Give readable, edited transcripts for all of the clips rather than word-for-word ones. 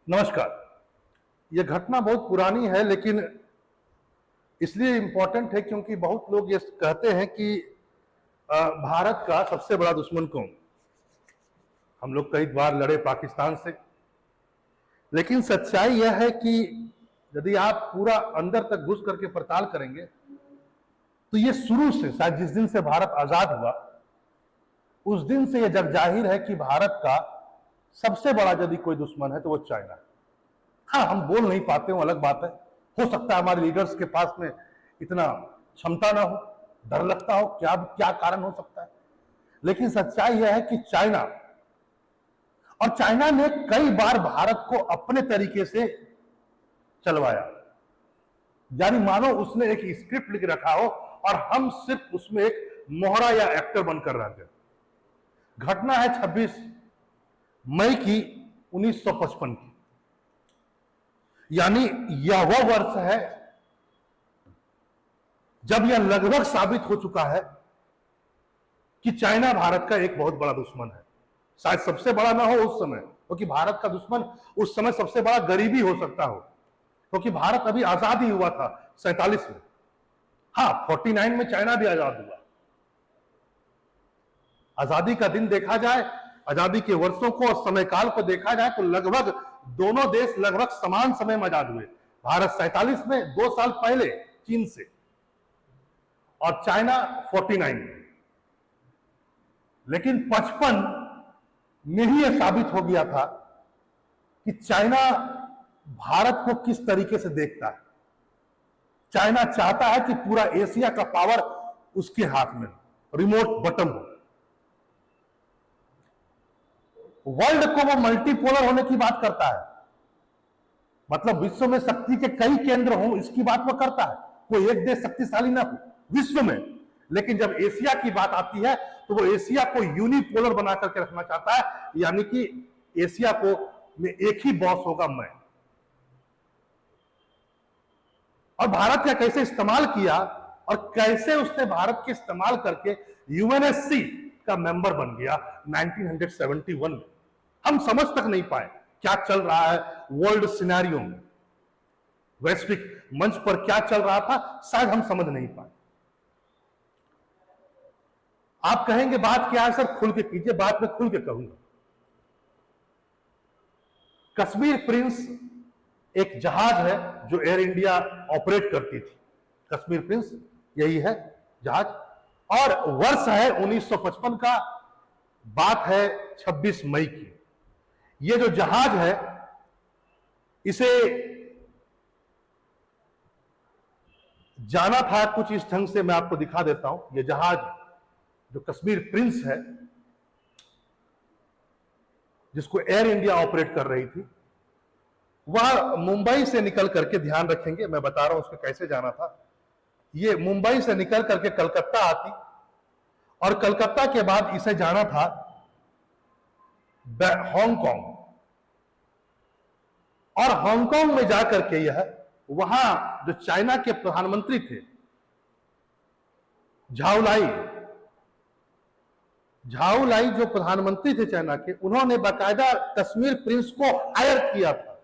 नमस्कार। यह घटना बहुत पुरानी है, लेकिन इसलिए इंपॉर्टेंट है क्योंकि बहुत लोग ये कहते हैं कि भारत का सबसे बड़ा दुश्मन कौन। हम लोग कई बार लड़े पाकिस्तान से, लेकिन सच्चाई यह है कि यदि आप पूरा अंदर तक घुस करके पड़ताल करेंगे तो ये शुरू से, शायद जिस दिन से भारत आजाद हुआ उस दिन से यह जग जाहिर है कि भारत का सबसे बड़ा यदि कोई दुश्मन है तो वो चाइना है। हाँ, हम बोल नहीं पाते हो, अलग बात है। हो सकता है हमारे लीडर्स के पास में इतना क्षमता ना हो, डर लगता हो, क्या क्या कारण हो सकता है, लेकिन सच्चाई यह है कि चाइना ने कई बार भारत को अपने तरीके से चलवाया। यानी मानो उसने एक स्क्रिप्ट लिख रखा हो और हम सिर्फ उसमें एक मोहरा या एक्टर बनकर रह गए। घटना है 26 मई की 1955 की। यानी यह वह वर्ष है जब यह लगभग साबित हो चुका है कि चाइना भारत का एक बहुत बड़ा दुश्मन है। शायद सबसे बड़ा ना हो उस समय, क्योंकि भारत का दुश्मन उस समय सबसे बड़ा गरीबी हो सकता हो, क्योंकि भारत अभी आजाद ही हुआ था 47 में। हाँ, 49 में चाइना भी आजाद हुआ। आजादी का दिन देखा जाए, आजादी के वर्षों को और समय काल को देखा जाए तो लगभग दोनों देश लगभग समान समय में आजाद हुए। भारत 47 में, 2 साल पहले चीन से, और चाइना 49 में। लेकिन 55 में ही यह साबित हो गया था कि चाइना भारत को किस तरीके से देखता है। चाइना चाहता है कि पूरा एशिया का पावर उसके हाथ में, रिमोट बटन हो। वर्ल्ड को वो मल्टीपोलर होने की बात करता है, मतलब विश्व में शक्ति के कई केंद्र हों, इसकी बात वो करता है। कोई एक देश शक्तिशाली ना हो विश्व में, लेकिन जब एशिया की बात आती है तो वो एशिया को यूनिपोलर बना करके रखना चाहता है। यानी कि एशिया को में एक ही बॉस होगा, मैं। और भारत का कैसे इस्तेमाल किया और कैसे उसने भारत के इस्तेमाल करके यूएनएससी का मेंबर बन गया 1971 में, हम समझ तक नहीं पाए क्या चल रहा है वर्ल्ड सिनेरियो में, वैश्विक मंच पर क्या चल रहा था, शायद हम समझ नहीं पाए। आप कहेंगे बात क्या है सर, खुल के कीजिए। बात में खुल के कहूंगा। कश्मीर प्रिंस एक जहाज है जो एयर इंडिया ऑपरेट करती थी। कश्मीर प्रिंस यही है जहाज, और वर्ष है 1955 का, बात है 26 मई की। ये जो जहाज है इसे जाना था कुछ इस ढंग से, मैं आपको दिखा देता हूं। ये जहाज जो कश्मीर प्रिंस है, जिसको एयर इंडिया ऑपरेट कर रही थी, वह मुंबई से निकल करके, ध्यान रखेंगे मैं बता रहा हूं उसको कैसे जाना था। ये मुंबई से निकल करके कलकत्ता आती, और कलकत्ता के बाद इसे जाना था हांगकांग, और हांगकांग में जाकर के यह वहां जो चाइना के प्रधानमंत्री थे झाओलाई जो प्रधानमंत्री थे चाइना के, उन्होंने बाकायदा कश्मीर प्रिंस को हायर किया था।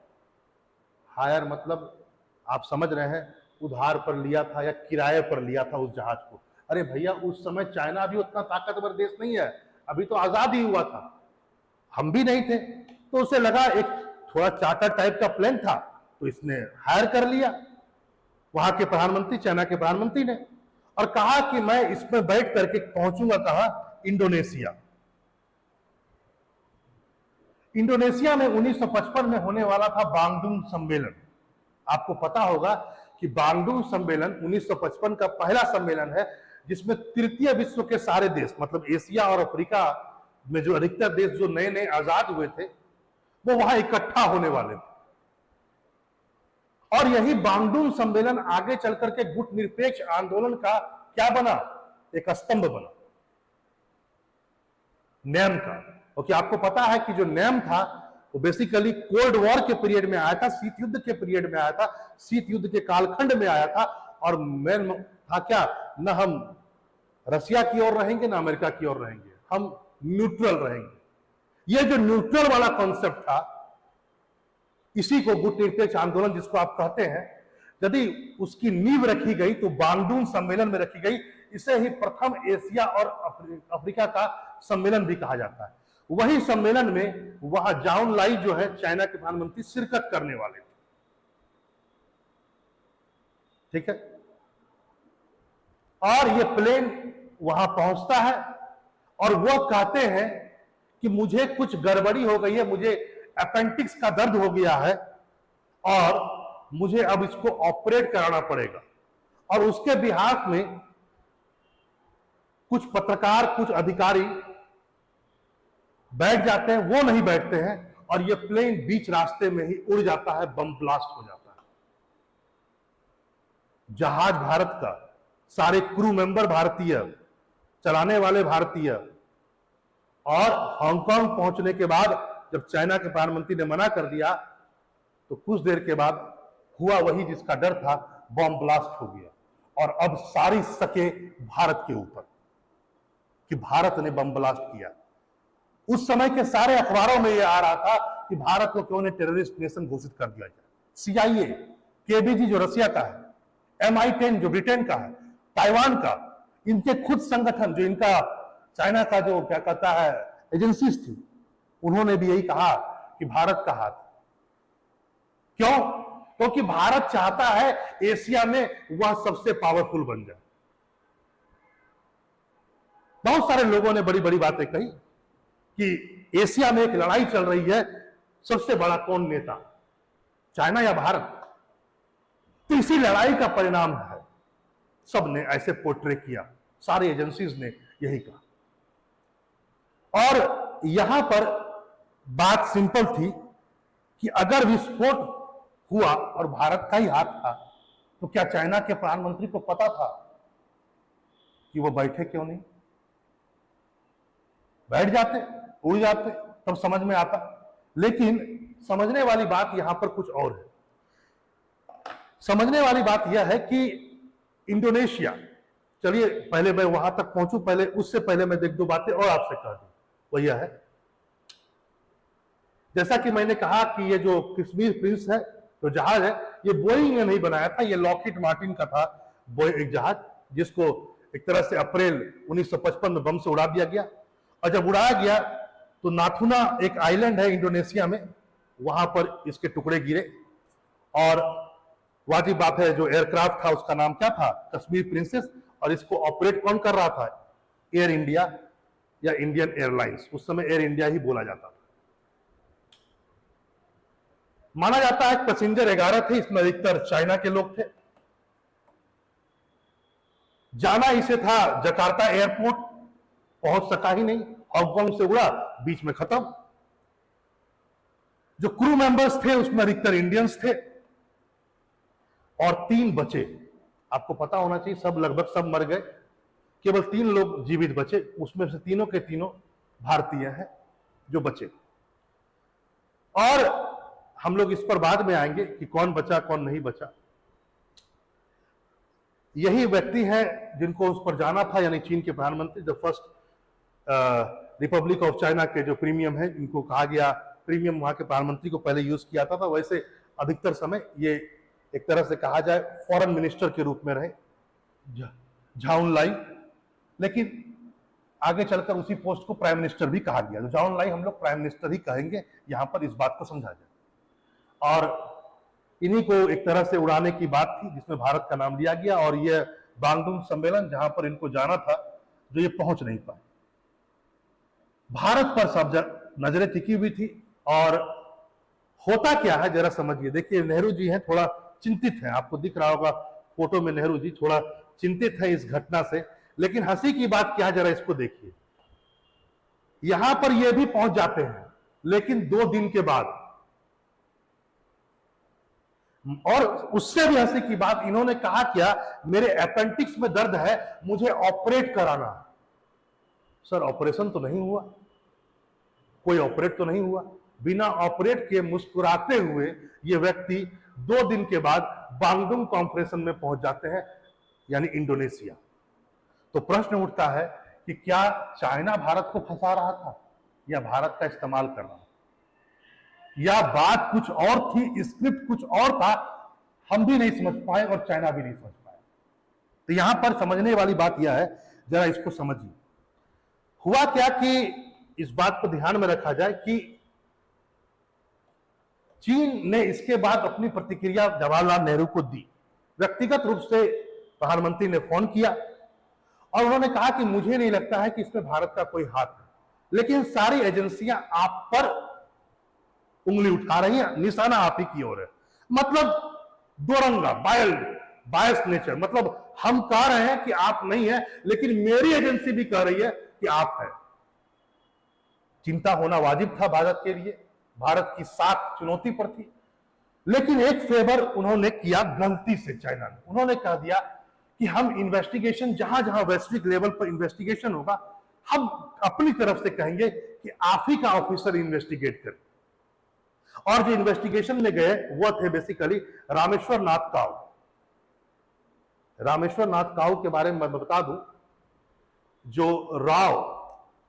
हायर मतलब आप समझ रहे हैं, उधार पर लिया था या किराए पर लिया था उस जहाज को। अरे भैया, उस समय चाइना भी उतना ताकतवर देश नहीं है, अभी तो आजाद ही हुआ था, हम भी नहीं थे। तो उसे लगा एक थोड़ा चार्टर टाइप का प्लेन था, तो इसने हायर कर लिया वहां के प्रधानमंत्री, चाइना के प्रधानमंत्री ने, और कहा कि मैं इसमें बैठ करके पहुंचूंगा कहां, इंडोनेशिया। इंडोनेशिया में 1955 में होने वाला था बांगडुंग सम्मेलन। आपको पता होगा कि बांगडुंग सम्मेलन 1955 का पहला सम्मेलन है जिसमें तृतीय विश्व के सारे देश, मतलब एशिया और अफ्रीका में जो अधिकतर देश जो नए नए आजाद हुए थे, वो वहां इकट्ठा होने वाले थे। और यही बांगडुंग सम्मेलन आगे चल करके गुटनिरपेक्ष आंदोलन का क्या बना, एक स्तंभ बना, नेम का। क्योंकि आपको पता है कि जो नेम था वो बेसिकली कोल्ड वॉर के पीरियड में आया था, शीत युद्ध के पीरियड में आया था, शीत युद्ध के कालखंड में आया था। और मेन था क्या, न हम रसिया की ओर रहेंगे ना अमेरिका की ओर रहेंगे, हम न्यूट्रल रहेंगे। ये जो न्यूट्रल वाला कॉन्सेप्ट था इसी को गुटनिरपेक्ष आंदोलन जिसको आप कहते हैं, यदि उसकी नींव रखी गई तो बांडून सम्मेलन में रखी गई। इसे ही प्रथम एशिया और अफ्रीका का सम्मेलन भी कहा जाता है। वही सम्मेलन में वहां जाओन लाई जो है चाइना के प्रधानमंत्री शिरकत करने वाले थे। ठीक है, और ये प्लेन वहां पहुंचता है और वो कहते हैं कि मुझे कुछ गड़बड़ी हो गई है, मुझे अपेंडिक्स का दर्द हो गया है और मुझे अब इसको ऑपरेट कराना पड़ेगा। और उसके बिहाफ में कुछ पत्रकार, कुछ अधिकारी बैठ जाते हैं, वो नहीं बैठते हैं और ये प्लेन बीच रास्ते में ही उड़ जाता है, बम ब्लास्ट हो जाता है। जहाज भारत का, सारे क्रू मेंबर भारतीय, चलाने वाले भारतीय। और हांगकांग पहुंचने के बाद जब चाइना के प्रधानमंत्री ने मना कर दिया तो कुछ देर के बाद हुआ वही जिसका डर था, बम ब्लास्ट हो गया। और अब सारी सके भारत के ऊपर कि भारत ने बम ब्लास्ट किया। उस समय के सारे अखबारों में यह आ रहा था कि भारत को क्यों ने टेररिस्ट नेशन घोषित कर दिया जाए। CIA, KBG जो रसिया का है, MI10 जो ब्रिटेन का है, ताइवान का, इनके खुद संगठन जो इनका चाइना का जो क्या कहता है एजेंसीज थी, उन्होंने भी यही कहा कि भारत का हाथ। क्यों? क्योंकि भारत चाहता है एशिया में वह सबसे पावरफुल बन जाए। बहुत सारे लोगों ने बड़ी बड़ी बातें कही कि एशिया में एक लड़ाई चल रही है, सबसे बड़ा कौन नेता, चाइना या भारत। तो इसी लड़ाई का परिणाम है, सबने ऐसे पोर्ट्रे किया, सारी एजेंसीज ने यही कहा। और यहां पर बात सिंपल थी कि अगर विस्फोट हुआ और भारत का ही हाथ था तो क्या चाइना के प्रधानमंत्री को पता था कि वो बैठे क्यों नहीं? बैठ जाते, उड़ जाते, तब समझ में आता। लेकिन समझने वाली बात यहां पर कुछ और है। समझने वाली बात यह है कि इंडोनेशिया, चलिए पहले मैं वहां तक पहुंचूं, पहले उससे पहले मैं एक दो बातें और आपसे कह दूं। वो यह है, जैसा कि मैंने कहा कि ये जो कश्मीर प्रिंस है, जो जहाज है, ये बोइंग ने नहीं बनाया था, ये लॉकहीड मार्टिन का था एक जहाज, जिसको एक तरह से अप्रैल 1955 में बम से उड़ा दिया गया। और जब उड़ाया गया तो नाथुना एक आइलैंड है इंडोनेशिया में, वहां पर इसके टुकड़े गिरे। और वाजिब बात है, जो एयरक्राफ्ट था उसका नाम क्या था? कश्मीर प्रिंसेस। और इसको ऑपरेट कौन कर रहा था? एयर इंडिया या इंडियन एयरलाइंस, उस समय एयर इंडिया ही बोला जाता था। माना जाता है पैसेंजर 11 थे, इसमें अधिकतर चाइना के लोग थे। जाना इसे था जकार्ता एयरपोर्ट, पहुंच सका ही नहीं, हांगकांग से उड़ा, बीच में खत्म। जो क्रू मेंबर्स थे उसमें अधिकतर इंडियंस थे और 3 बचे। आपको पता होना चाहिए सब लगभग सब मर गए, केवल 3 लोग जीवित बचे, उसमें से तीनों के तीनों भारतीय हैं जो बचे। और हम लोग इस पर बाद में आएंगे कि कौन बचा कौन नहीं बचा। यही व्यक्ति हैं जिनको उस पर जाना था, यानी चीन के प्रधानमंत्री, the first Republic of China के जो प्रीमियम है, इनको कहा गया प्रीमियम वहां के प्रधानमंत्री को पहले यूज किया था। वैसे अधिकतर समय ये एक तरह से कहा जाए फॉरेन मिनिस्टर के रूप में रहे, झाउन लाई। लेकिन आगे चलकर उसी पोस्ट को प्राइम मिनिस्टर भी कहा गया, तो झाउन लाई हम लोग प्राइम मिनिस्टर ही कहेंगे, यहां पर इस बात को समझा जाए। और इन्हीं को एक तरह से उड़ाने की बात थी जिसमें भारत का नाम लिया गया। और यह बांगडुंग सम्मेलन जहां पर इनको जाना था, जो ये पहुंच नहीं पाए। भारत पर सब नजरें टिकी हुई थी। और होता क्या है जरा समझिए, देखिए नेहरू जी हैं, थोड़ा चिंतित हैं, आपको दिख रहा होगा फोटो में नेहरू जी थोड़ा चिंतित है इस घटना से। लेकिन हंसी की बात क्या है, जरा इसको देखिए। यहां पर ये भी पहुंच जाते हैं, लेकिन 2 दिन के बाद। और उससे भी हंसी की बात, इन्होंने कहा क्या, मेरे अपेंडिक्स में दर्द है, मुझे ऑपरेट कराना है। सर ऑपरेशन तो नहीं हुआ, कोई ऑपरेट तो नहीं हुआ। बिना ऑपरेट के मुस्कुराते हुए ये व्यक्ति 2 दिन के बाद बांगडुंग कॉन्फ्रेंस में पहुंच जाते हैं, यानी इंडोनेशिया। तो प्रश्न उठता है कि क्या चाइना भारत को फंसा रहा था या भारत का इस्तेमाल कर रहा था? या बात कुछ और थी, स्क्रिप्ट कुछ और था, हम भी नहीं समझ पाए और चाइना भी नहीं समझ पाया। तो यहां पर समझने वाली बात यह है, जरा इसको समझिए। हुआ क्या कि इस बात को ध्यान में रखा जाए कि चीन ने इसके बाद अपनी प्रतिक्रिया जवाहरलाल नेहरू को दी। व्यक्तिगत रूप से प्रधानमंत्री ने फोन किया और उन्होंने कहा कि मुझे नहीं लगता है कि इसमें भारत का कोई हाथ है, लेकिन सारी एजेंसियां आप पर उंगली उठा रही हैं, निशाना आप ही की ओर है। मतलब दोरंगा, बायस नेचर। मतलब हम कह रहे हैं कि आप नहीं है, लेकिन मेरी एजेंसी भी कह रही है कि आप है। चिंता होना वाजिब था भारत के लिए, भारत की साख चुनौती पर थी। लेकिन एक फेवर उन्होंने किया गलती से, चाइना ने। उन्होंने कह दिया कि हम इन्वेस्टिगेशन, जहां जहां वैश्विक लेवल पर इन्वेस्टिगेशन होगा, हम अपनी तरफ से कहेंगे कि आप ही का ऑफिसर इन्वेस्टिगेट करे। और जो इन्वेस्टिगेशन में गए वो थे बेसिकली रामेश्वर नाथ काऊ। रामेश्वर नाथ काऊ के बारे में मैं बता दूं, जो राव,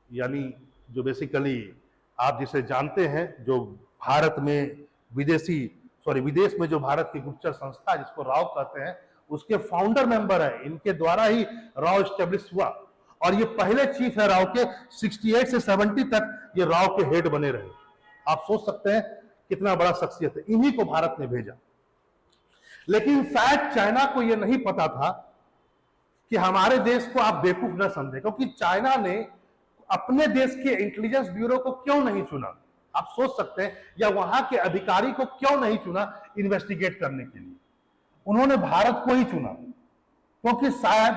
यानी जो बेसिकली आप जिसे जानते हैं, जो भारत में विदेश में जो भारत की गुप्तचर संस्था जिसको राव कहते हैं, उसके फाउंडर मेंबर है। इनके द्वारा ही राव स्टेब्लिश हुआ और ये पहले चीफ है राव के। 68 से 70 तक ये राव के हेड बने रहे। आप सोच सकते हैं कितना बड़ा शख्सियत है। इन्हीं को भारत ने भेजा। लेकिन शायद चाइना को यह नहीं पता था कि हमारे देश को आप बेवकूफ न समझे, क्योंकि चाइना ने अपने देश के इंटेलिजेंस ब्यूरो को क्यों नहीं चुना, आप सोच सकते हैं, या वहां के अधिकारी को क्यों नहीं चुना इन्वेस्टिगेट करने के लिए। उन्होंने भारत को ही चुना, क्योंकि शायद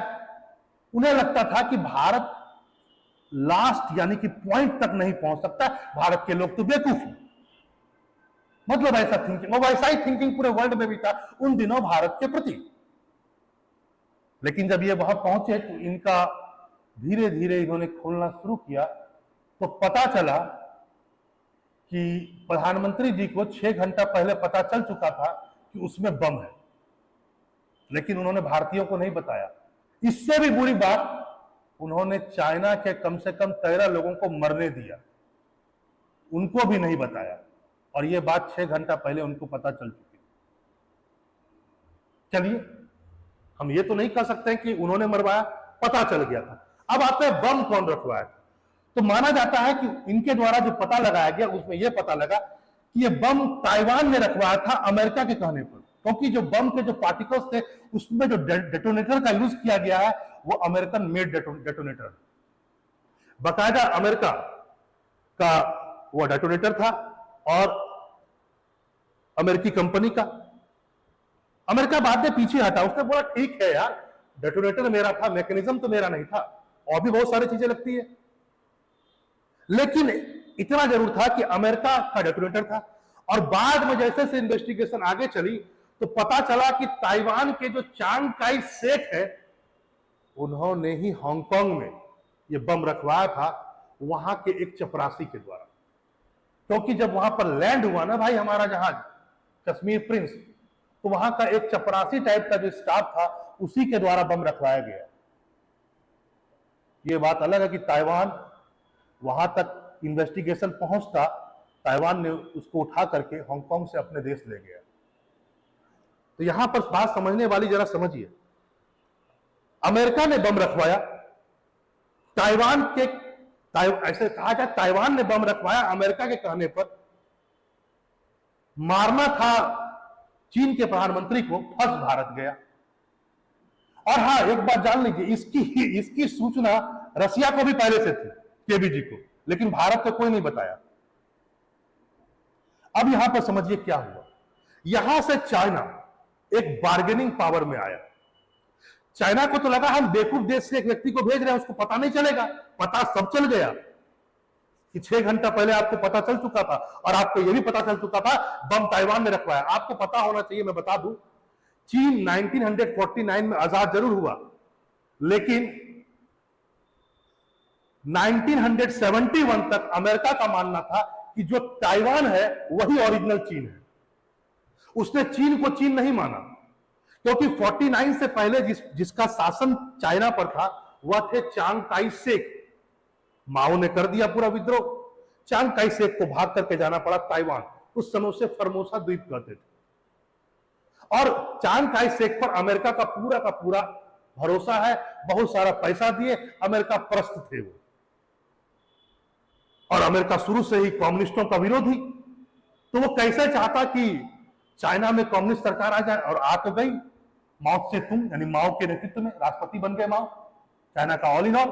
उन्हें लगता था कि भारत लास्ट यानी कि पॉइंट तक नहीं पहुंच सकता, भारत के लोग तो बेवकूफ हैं। मतलब ऐसा थिंकिंग, और वैसा ही थिंकिंग पूरे वर्ल्ड में भी था उन दिनों भारत के प्रति। लेकिन जब ये वहां पहुंचे तो इनका धीरे धीरे इन्होंने खोलना शुरू किया, तो पता चला कि प्रधानमंत्री जी को 6 घंटा पहले पता चल चुका था कि उसमें बम है, लेकिन उन्होंने भारतीयों को नहीं बताया। इससे भी बुरी बात, उन्होंने चाइना के कम से कम 13 लोगों को मरने दिया, उनको भी नहीं बताया। और यह बात 6 घंटा पहले उनको पता चल चुकी। चलिए, हम ये तो नहीं कह सकते कि उन्होंने मरवाया, पता चल गया था। अब आते हैं बम कौन रखवाया था। तो माना जाता है कि इनके द्वारा जो पता लगाया गया उसमें यह पता लगा कि यह बम ताइवान ने रखवाया था अमेरिका के कहने पर, क्योंकि जो बम के जो पार्टिकल्स थे उसमें जो डेटोनेटर का यूज किया गया है वो अमेरिकन मेड डेटोनेटर, बाकायदा अमेरिका का वो डेटोनेटर था और अमेरिकी कंपनी का। अमेरिका बाद में पीछे हटा, उसने बोला ठीक है यार, डेटोनेटर मेरा था, मैकेनिज्म तो मेरा नहीं था, और भी बहुत सारी चीजें लगती है। लेकिन इतना जरूर था कि अमेरिका का डेटोनेटर था। और बाद में जैसे से इन्वेस्टिगेशन आगे चली तो पता चला कि ताइवान के जो चांग काई शेक है, उन्होंने ही हांगकांग में ये बम रखवाया था, वहां के एक चपरासी के द्वारा। क्योंकि जब वहां पर लैंड हुआ ना भाई हमारा जहाज कश्मीर प्रिंस, तो वहां का एक चपरासी टाइप का जो स्टाफ था उसी के द्वारा बम रखवाया गया। ये बात अलग है कि ताइवान वहां तक इन्वेस्टिगेशन पहुंचता, ताइवान ने उसको उठा करके हांगकांग से अपने देश ले गया। तो यहां पर बात समझने वाली जरा समझिए, अमेरिका ने बम रखवाया, ताइवान के ऐसे कहा जाए ताइवान ने बम रखवाया अमेरिका के कहने पर। मारना था चीन के प्रधानमंत्री को, फंस भारत गया। और हां, एक बात जान लीजिए, इसकी सूचना रसिया को भी पहले से थी, केबीजी को, लेकिन भारत को कोई नहीं बताया। अब यहां पर समझिए क्या हुआ। यहां से चाइना एक बार्गेनिंग पावर में आया। चाइना को तो लगा हम बेवकूफ देश से एक व्यक्ति को भेज रहे हैं, उसको पता नहीं चलेगा। पता सब चल गया कि 6 घंटा पहले आपको पता चल चुका था, और आपको यह भी पता चल चुका था बम ताइवान ने रखवाया। आपको पता होना चाहिए, मैं बता दूं, चीन 1949 में आजाद जरूर हुआ, लेकिन 1971 तक अमेरिका का मानना था कि जो ताइवान है वही ओरिजिनल चीन है। उसने चीन को चीन नहीं माना, क्योंकि 49 से पहले जिसका शासन चाइना पर था वह थे चांग काई शेक। माओ ने कर दिया पूरा विद्रोह, चांग काई शेक को भाग करके जाना पड़ा ताइवान। उस समय उसे फॉर्मोसा द्वीप कहते थे। और चांग काई शेक पर अमेरिका का पूरा भरोसा है, बहुत सारा पैसा दिए, अमेरिका परस्त थे वो। और अमेरिका शुरू से ही कम्युनिस्टों का विरोधी, तो वो कैसे चाहता कि चाइना में कम्युनिस्ट सरकार आ जाए, और आ तो गई। माओ से तुंग यानी माओ के नेतृत्व में राष्ट्रपति बन गए माओ, चाइना का ऑल इन ऑल।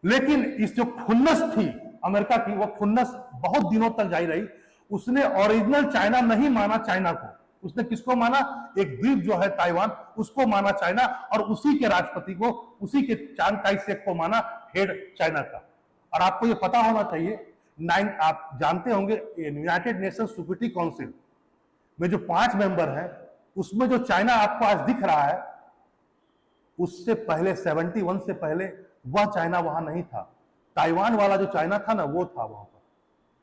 लेकिन इस जो खुन्नस थी अमेरिका की, वो खुन्नस बहुत दिनों तक जारी रही। उसने ओरिजिनल चाइना नहीं माना चाइना को, उसने किसको माना? एक द्वीप जो है ताइवान, उसको माना चाइना, और उसी के राष्ट्रपति को, उसी के चांग काई शेक को माना हेड चाइना का। और आपको ये पता होना चाहिए, आप जानते होंगे यूनाइटेड नेशन सिक्योरिटी काउंसिल में जो 5 मेंबर हैं, उसमें जो चाइना आपको आज दिख रहा है, उससे पहले 71 से पहले वह चाइना वहां नहीं था। ताइवान वाला जो चाइना था ना, वो था वहां पर।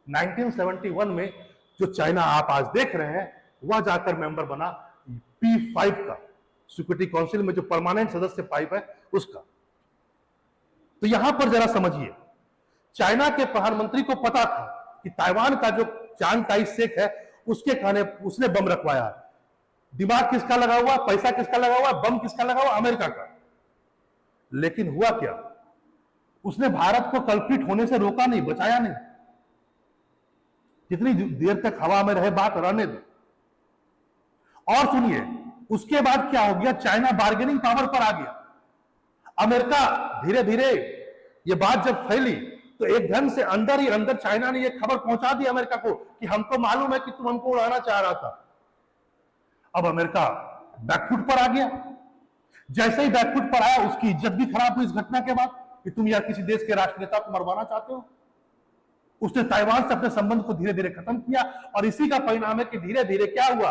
1971 में जो चाइना आप आज देख रहे हैं, वह जाकर मेंबर बना P5 का, सिक्योरिटी काउंसिल में जो परमानेंट सदस्य 5 है उसका। तो यहां पर जरा समझिए, चाइना के प्रधानमंत्री को पता था कि ताइवान का जो चांग काई शेक है, उसके कहने उसने बम रखवाया। दिमाग किसका लगा हुआ, पैसा किसका लगा हुआ, बम किसका लगा हुआ? अमेरिका का। लेकिन हुआ क्या? उसने भारत को कल्पित होने से रोका नहीं, बचाया नहीं। जितनी देर तक हवा में रहे बात रहने दो। और सुनिए, उसके बाद क्या हो गया? चाइना बार्गेनिंग पावर पर आ गया। अमेरिका धीरे धीरे ये बात जब फैली, तो एक ढंग से अंदर ही अंदर चाइना ने ये खबर पहुंचा दी अमेरिका को कि हमको मालूम है कि तुम हमको उड़ाना चाह रहा था। अब अमेरिका बैकफुट पर आ गया। जैसे ही बैकफुट पर आया, उसकी इज्जत भी खराब हुई इस घटना के बाद कि तुम या किसी देश के राष्ट्रनेता को मरवाना चाहते हो। उसने ताइवान से अपने संबंध को धीरे धीरे खत्म किया, और इसी का परिणाम है कि धीरे धीरे क्या हुआ,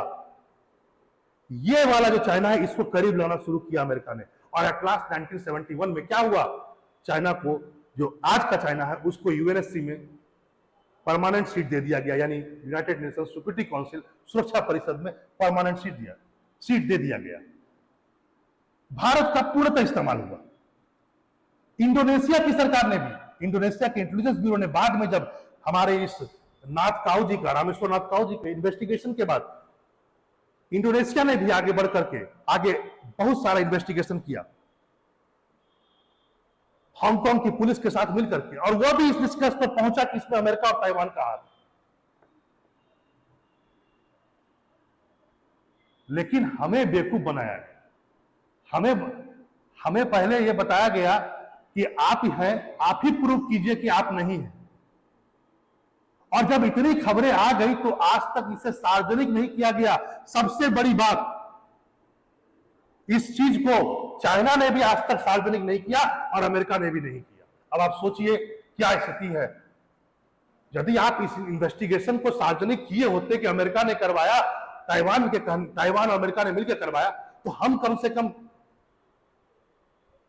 ये वाला जो चाइना है, इसको करीब लाना शुरू किया अमेरिका ने। और एट लास्ट 1971 में क्या हुआ? चाइना को, जो आज का चाइना है, उसको यूएनएससी में परमानेंट सीट दे दिया गया, यानी यूनाइटेड नेशन सिक्योरिटी काउंसिल, सुरक्षा परिषद में परमानेंट सीट दे दिया गया। भारत का पूर्णतः इस्तेमाल हुआ। इंडोनेशिया की सरकार ने भी, इंडोनेशिया के इंटेलिजेंस ब्यूरो ने बाद में, जब हमारे इस नाथ काऊ जी का, रामेश्वर नाथ काऊ जी के इन्वेस्टिगेशन के बाद, इंडोनेशिया ने भी आगे बढ़ करके आगे बहुत सारा इन्वेस्टिगेशन किया हांगकांग की पुलिस के साथ मिलकर के, और वह भी इस निष्कर्ष पर पहुंचा कि इसमें अमेरिका और ताइवान का हाथ। लेकिन हमें बेवकूफ बनाया गया। हमें पहले यह बताया गया कि आप हैं, आप ही प्रूव कीजिए कि आप नहीं हैं। और जब इतनी खबरें आ गई, तो आज तक इसे सार्वजनिक नहीं किया गया। सबसे बड़ी बात, इस चीज को चाइना ने भी आज तक सार्वजनिक नहीं किया, और अमेरिका ने भी नहीं किया। अब आप सोचिए क्या स्थिति है। यदि आप इस इन्वेस्टिगेशन को सार्वजनिक किए होते कि अमेरिका ने करवाया, ताइवान और अमेरिका ने मिलकर करवाया, तो हम कम से कम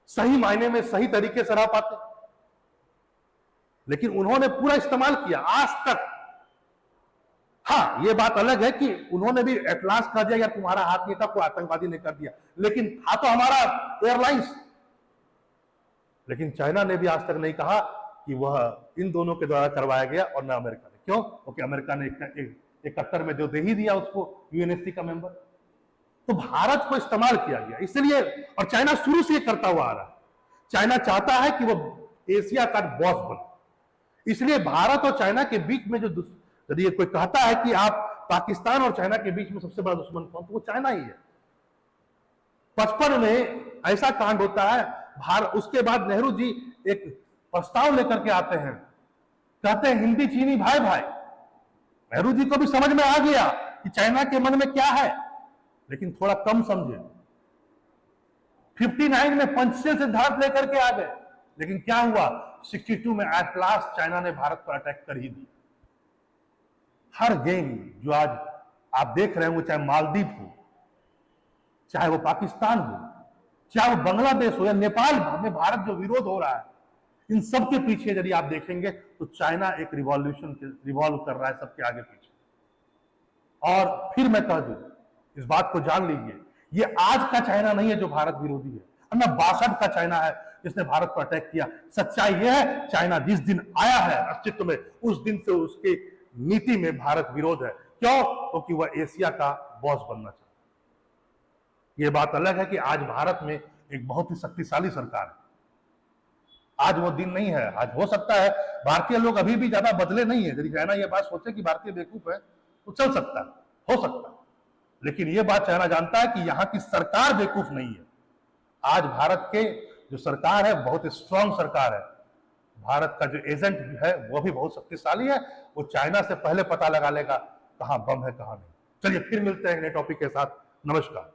सही मायने में सही तरीके से रह पाते। लेकिन उन्होंने पूरा इस्तेमाल किया आज तक। हाँ, यह बात अलग है कि उन्होंने भी एटलास कर दिया यार तुम्हारा हाथ नहीं था, कोई आतंकवादी ने कर दिया, लेकिन था तो हमारा एयरलाइंस। लेकिन चाइना ने भी आज तक नहीं कहा कि वह इन दोनों के द्वारा करवाया गया और न अमेरिका ने। क्यों? क्योंकि अमेरिका ने 71 में जो दे ही दिया उसको यूएनएससी का मेंबर। तो भारत को इस्तेमाल किया गया इसलिए, और चाइना शुरू से करता हुआ आ रहा है। चाइना चाहता है कि वह एशिया का बॉस बने। इसलिए भारत और चाइना के बीच में जो, यदि कोई कहता है कि आप पाकिस्तान और चाइना के बीच में सबसे बड़ा दुश्मन कौन, तो वो चाइना ही है। 55 में ऐसा कांड होता है भारत। उसके बाद नेहरू जी एक प्रस्ताव लेकर के आते हैं, कहते हैं हिंदी चीनी भाई भाई। नेहरू जी को भी समझ में आ गया कि चाइना के मन में क्या है, लेकिन थोड़ा कम समझे। 59 में पंचशील सिद्धांत लेकर के आ गए, लेकिन क्या हुआ? 62 में एट लास्ट चाइना ने भारत पर अटैक कर ही दिया। हर गेम जो आज आप देख रहे हैं, वो चाहे मालदीव हो, चाहे वो पाकिस्तान हो, चाहे वो बांग्लादेश हो या नेपाल में भारत जो विरोध हो रहा है, इन सब के पीछे यदि आप देखेंगे तो चाइना एक रिवॉल्व कर रहा है सबके आगे पीछे। और फिर मैं कह दूं, इस बात को जान लीजिए, ये आज का चाइना नहीं है जो भारत विरोधी है, ना 62 का चाइना है जिसने भारत पर अटैक किया। सच्चाई यह है, चाइना जिस दिन आया है अस्तित्व में, उस दिन से उसके नीति में भारत विरोध है। क्यों? क्योंकि वह एशिया का बॉस बनना चाहता है। यह बात अलग है कि आज भारत में एक बहुत ही शक्तिशाली सरकार है। आज वो दिन नहीं है। आज हो सकता है भारतीय लोग अभी भी ज्यादा बदले नहीं है। यदि चाइना ये बात सोचे कि भारतीय बेवकूफ है तो चल सकता है, हो सकता है, लेकिन ये बात चाइना जानता है कि यहाँ की सरकार बेवकूफ नहीं है। आज भारत के जो सरकार है बहुत स्ट्रांग सरकार है। भारत का जो एजेंट है वो भी बहुत शक्तिशाली है। वो चाइना से पहले पता लगा लेगा कहां बम है कहां नहीं। चलिए फिर मिलते हैं नए टॉपिक के साथ। नमस्कार।